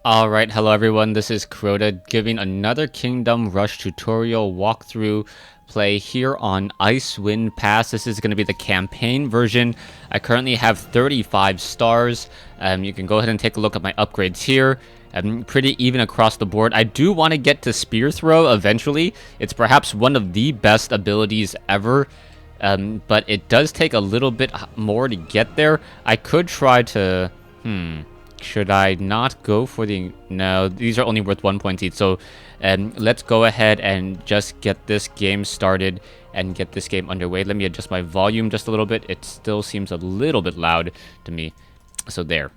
Alright, hello everyone, this is Crota giving another Kingdom Rush tutorial walkthrough play here on Icewind Pass. This is going to be the campaign version. I currently have 35 stars. You can go ahead and take a look at my upgrades here. Pretty even across the board. I do want to get to Spear Throw eventually. It's perhaps one of the best abilities ever. But it does take a little bit more to get there. I could try to... Should I not go for the... No, these are only worth 1 point each. So let's go ahead and just get this game started and get this game underway. Let me adjust my volume just a little bit. It still seems a little bit loud to me. So there.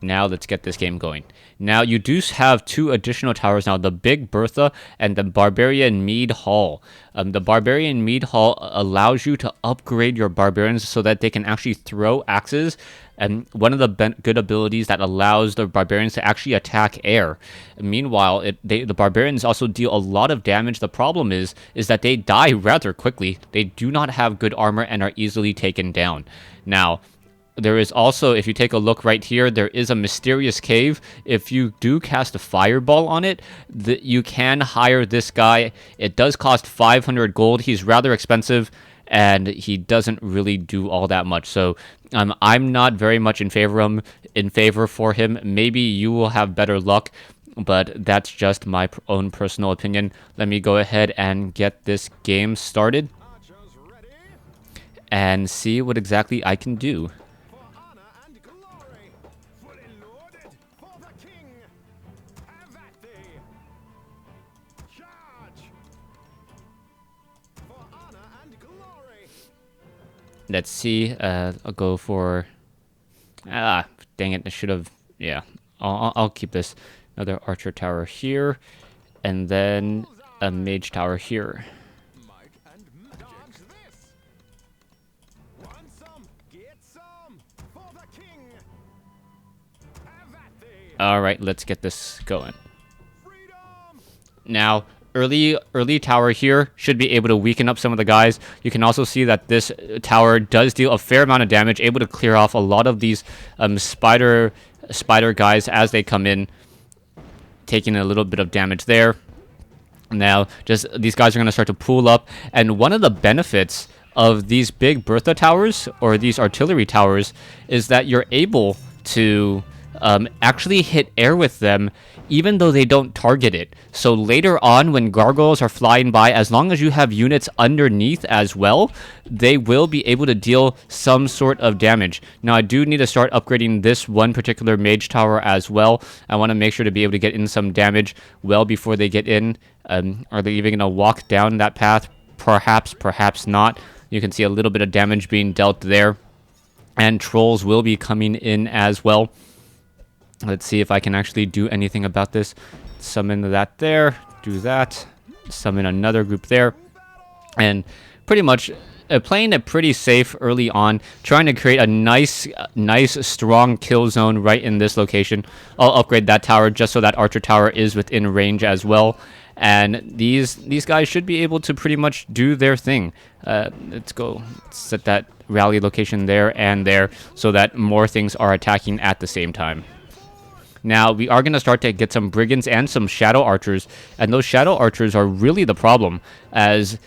Now let's get this game going. Now you do have two additional towers now, the Big Bertha and the Barbarian Mead Hall. The Barbarian Mead Hall allows you to upgrade your barbarians so that they can actually throw axes. And one of the good abilities that allows the barbarians to actually attack air. Meanwhile, the barbarians also deal a lot of damage. The problem is that they die rather quickly. They do not have good armor and are easily taken down. Now, there is also, if you take a look right here, there is a mysterious cave. If you do cast a fireball on it, you can hire this guy. It does cost 500 gold. He's rather expensive, and he doesn't really do all that much. So I'm not very much in favor for him. Maybe you will have better luck, but that's just my own personal opinion. Let me go ahead and get this game started and see what exactly I can do. Let's see. I'll go for... dang it. I should have... Yeah. I'll keep this. Another archer tower here. And then a mage tower here. Alright, let's get this going. Now... Early tower here should be able to weaken up some of the guys. You can also see that this tower does deal a fair amount of damage, able to clear off a lot of these spider guys as they come in, taking a little bit of damage there. Now, just these guys are going to start to pool up, and one of the benefits of these Big Bertha towers, or these artillery towers, is that you're able to actually hit air with them even though they don't target it. So later on, when gargoyles are flying by, as long as you have units underneath as well, they will be able to deal some sort of damage. Now, I do need to start upgrading this one particular mage tower as well. I want to make sure to be able to get in some damage well before they get in. Are they even going to walk down that path? Perhaps, perhaps not. You can see a little bit of damage being dealt there. And trolls will be coming in as well. Let's see if I can actually do anything about this. Summon that there. Do that. Summon another group there. And pretty much playing it pretty safe early on. Trying to create a nice, strong kill zone right in this location. I'll upgrade that tower just so that archer tower is within range as well. And these guys should be able to pretty much do their thing. Let's go set that rally location there and there so that more things are attacking at the same time. Now, we are going to start to get some brigands and some shadow archers, and those shadow archers are really the problem, as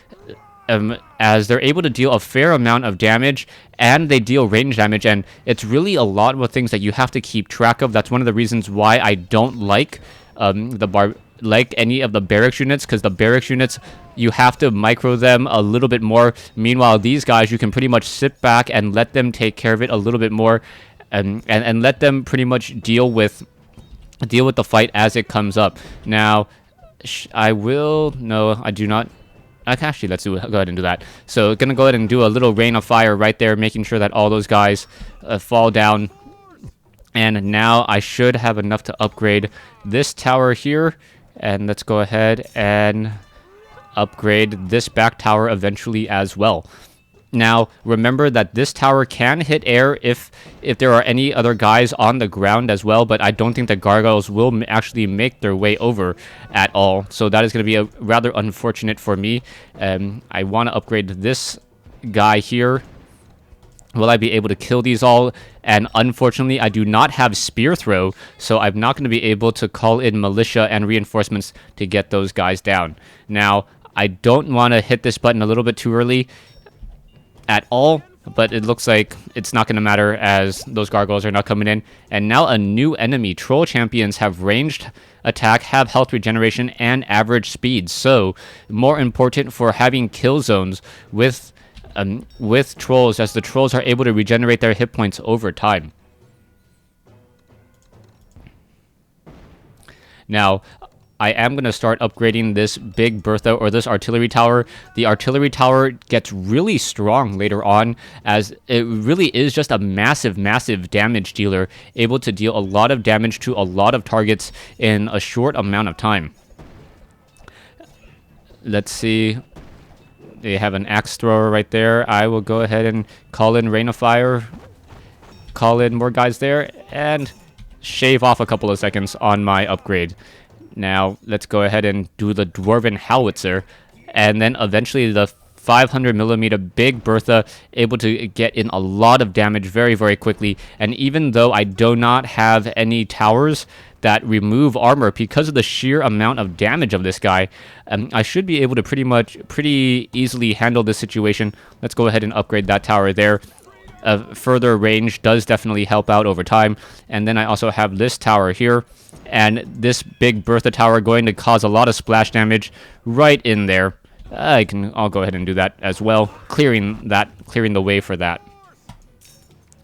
they're able to deal a fair amount of damage, and they deal range damage, and it's really a lot of things that you have to keep track of. That's one of the reasons why I don't like any of the barracks units, because the barracks units, you have to micro them a little bit more. Meanwhile, these guys, you can pretty much sit back and let them take care of it a little bit more, and let them pretty much deal with the fight as it comes up. Now, I do not. Actually, let's go ahead and do that. So, gonna go ahead and do a little rain of fire right there, making sure that all those guys fall down. And now I should have enough to upgrade this tower here. And let's go ahead and upgrade this back tower eventually as well. Now, remember that this tower can hit air if there are any other guys on the ground as well, but I don't think the gargoyles will actually make their way over at all. So that is going to be rather unfortunate for me. I want to upgrade this guy here Will I be able to kill these all? And unfortunately, I do not have spear throw, so I'm not going to be able to call in militia and reinforcements to get those guys down. Now, I don't want to hit this button a little bit too early at all, but it looks like it's not going to matter as those gargoyles are not coming in. And now a new enemy. Troll champions have ranged attack, have health regeneration, and average speed. So, more important for having kill zones with trolls, as the trolls are able to regenerate their hit points over time. Now, I am going to start upgrading this big Bertha, or this artillery tower. The artillery tower gets really strong later on, as it really is just a massive, massive damage dealer, able to deal a lot of damage to a lot of targets in a short amount of time. Let's see. They have an axe thrower right there. I will go ahead and call in Rain of Fire, call in more guys there, and shave off a couple of seconds on my upgrade. Now, let's go ahead and do the Dwarven Howitzer, and then eventually the 500mm Big Bertha, able to get in a lot of damage very, very quickly. And even though I do not have any towers that remove armor, because of the sheer amount of damage of this guy, I should be able to pretty easily handle this situation. Let's go ahead and upgrade that tower there. Further range does definitely help out over time. And then I also have this tower here, and this Big Bertha tower going to cause a lot of splash damage right in there. I'll go ahead and do that as well, clearing the way for that.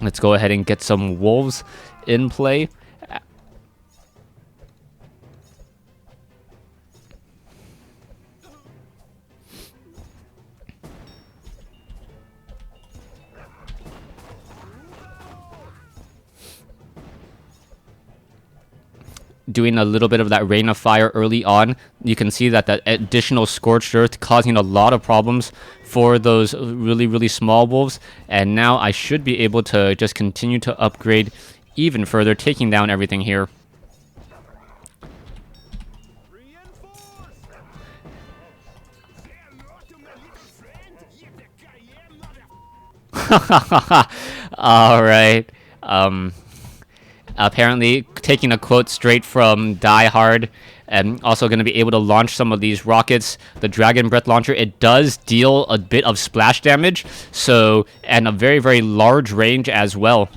Let's go ahead and get some wolves in play. Doing a little bit of that Rain of Fire early on, you can see that additional Scorched Earth causing a lot of problems for those really, really small wolves. And now I should be able to just continue to upgrade even further, taking down everything here. All right. Apparently, taking a quote straight from Die Hard, and also going to be able to launch some of these rockets. The Dragon Breath Launcher, it does deal a bit of splash damage, so, and a very, very large range as well.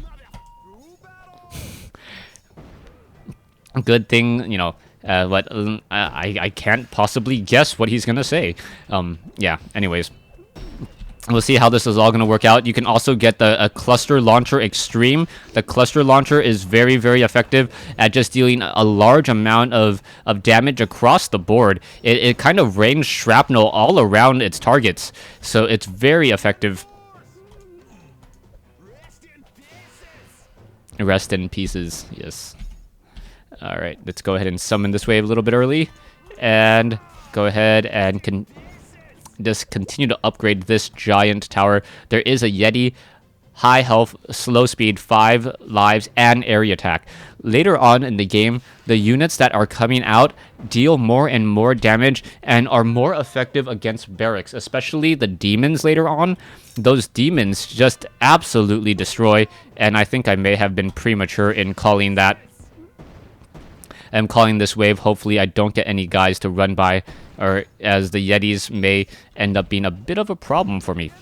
Good thing, you know, but I can't possibly guess what he's going to say. Yeah, anyways. We'll see how this is all going to work out. You can also get the Cluster Launcher Extreme. The Cluster Launcher is very, very effective at just dealing a large amount of damage across the board. It kind of rains shrapnel all around its targets, so it's very effective. Rest in pieces, yes. Alright, let's go ahead and summon this wave a little bit early. And go ahead and just continue to upgrade this giant tower. There is a Yeti, high health, slow speed, 5 lives, and area attack. Later on in the game, the units that are coming out deal more and more damage and are more effective against barracks, especially the demons later on. Those demons just absolutely destroy, and I think I may have been premature in calling that. I'm calling this wave. Hopefully I don't get any guys to run by, or as the Yetis may end up being a bit of a problem for me.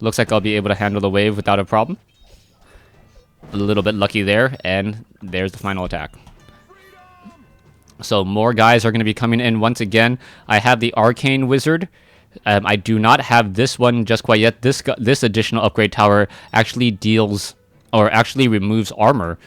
Looks like I'll be able to handle the wave without a problem. A little bit lucky there, and there's the final attack. So more guys are going to be coming in once again. I have the Arcane Wizard. I do not have this one just quite yet. This additional upgrade tower actually deals, or actually removes armor.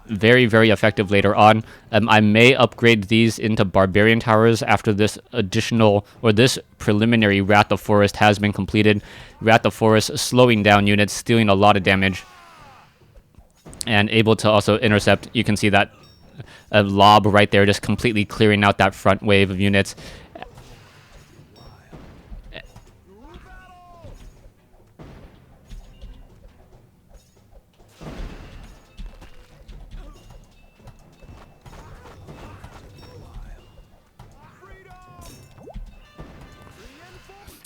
Very, very effective later on. I may upgrade these into Barbarian Towers after this additional, or this preliminary Wrath of Forest has been completed. Wrath of Forest slowing down units, stealing a lot of damage. and able to also intercept. You can see that a lob right there, just completely clearing out that front wave of units.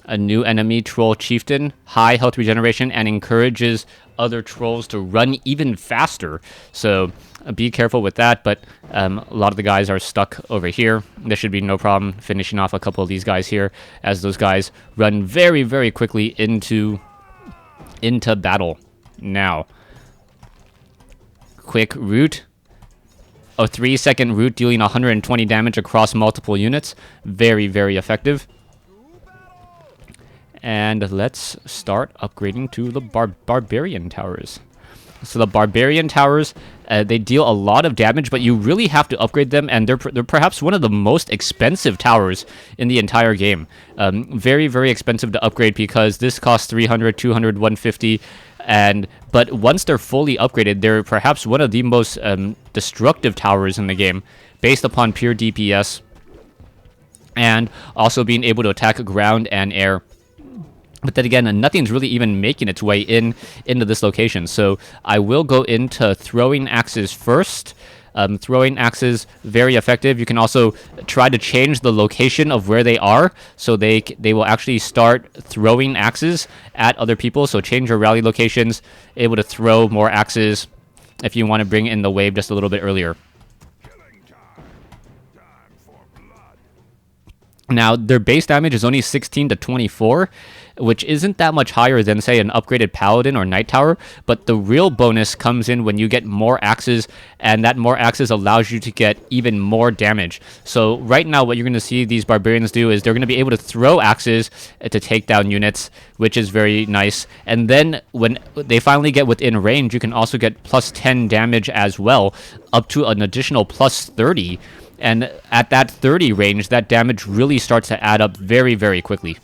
A new enemy, Troll Chieftain, high health regeneration, and encourages other trolls to run even faster. So be careful with that, but a lot of the guys are stuck over here. There should be no problem finishing off a couple of these guys here, as those guys run very, very quickly into battle. Now, quick root. A 3-second root dealing 120 damage across multiple units. Very, very effective. And let's start upgrading to the Barbarian Towers. So the Barbarian Towers, they deal a lot of damage, but you really have to upgrade them, and they're perhaps one of the most expensive towers in the entire game. Very, very expensive to upgrade because this costs 300, 200, 150, but once they're fully upgraded, they're perhaps one of the most destructive towers in the game, based upon pure DPS, and also being able to attack ground and air. But then again, nothing's really even making its way into this location. So I will go into throwing axes first. Throwing axes, very effective. You can also try to change the location of where they are, so they will actually start throwing axes at other people. So change your rally locations, able to throw more axes if you want to bring in the wave just a little bit earlier. Now, their base damage is only 16 to 24, which isn't that much higher than, say, an upgraded Paladin or Knight Tower, but the real bonus comes in when you get more axes, and that more axes allows you to get even more damage. So right now, what you're going to see these Barbarians do is they're going to be able to throw axes to take down units, which is very nice. And then when they finally get within range, you can also get plus 10 damage as well, up to an additional plus 30. And at that 30 range, that damage really starts to add up very, very quickly.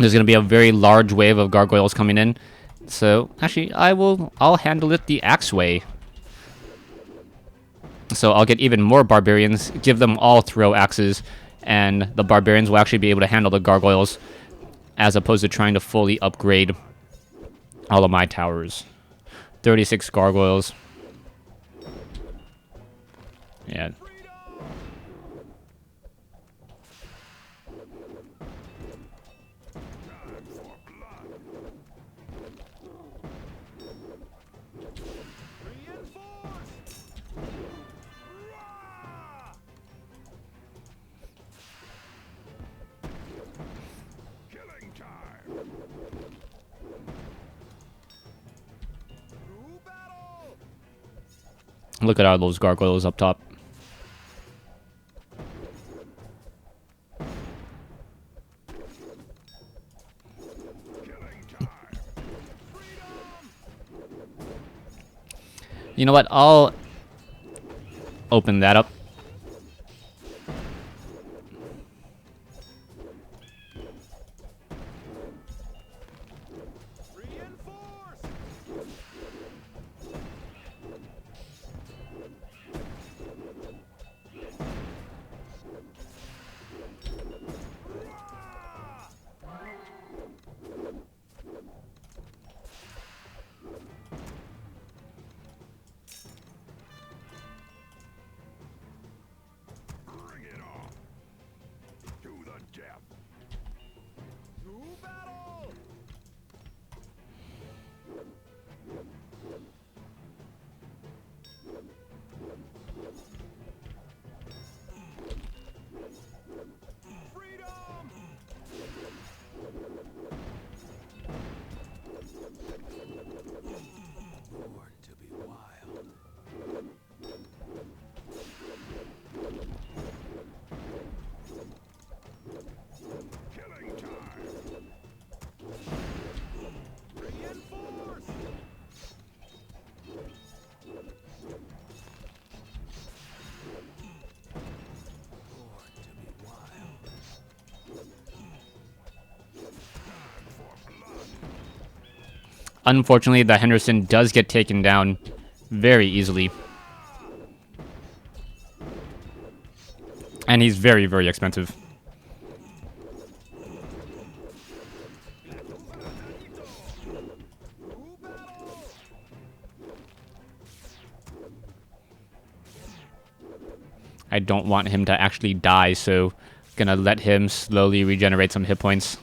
There's going to be a very large wave of gargoyles coming in. So, actually, I'll handle it the axe way. So I'll get even more barbarians, give them all throw axes, and the barbarians will actually be able to handle the gargoyles, as opposed to trying to fully upgrade all of my towers. 36 gargoyles. Yeah. Look at all those gargoyles up top. You know what? I'll open that up. Unfortunately, the Henderson does get taken down very easily. And he's very, very expensive. I don't want him to actually die, so gonna let him slowly regenerate some hit points.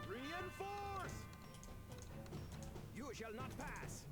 Reinforce! You shall not pass.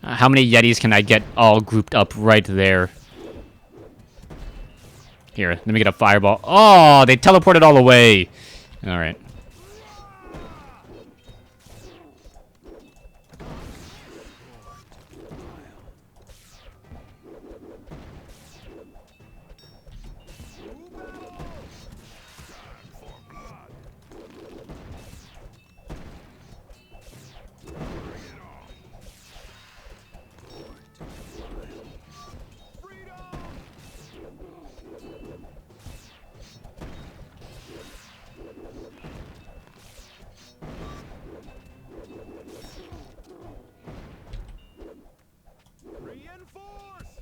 How many Yetis can I get all grouped up right there? Here, let me get a fireball. Oh, they teleported all the way. All right. Reinforce!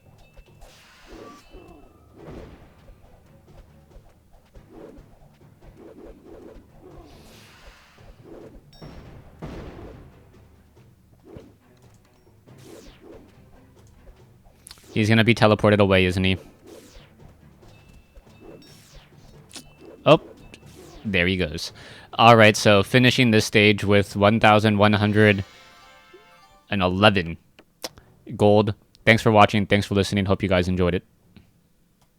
He's gonna be teleported away, isn't he? Oh, there he goes. All right, so finishing this stage with 1,111 gold. Thanks for watching. Thanks for listening. Hope you guys enjoyed it.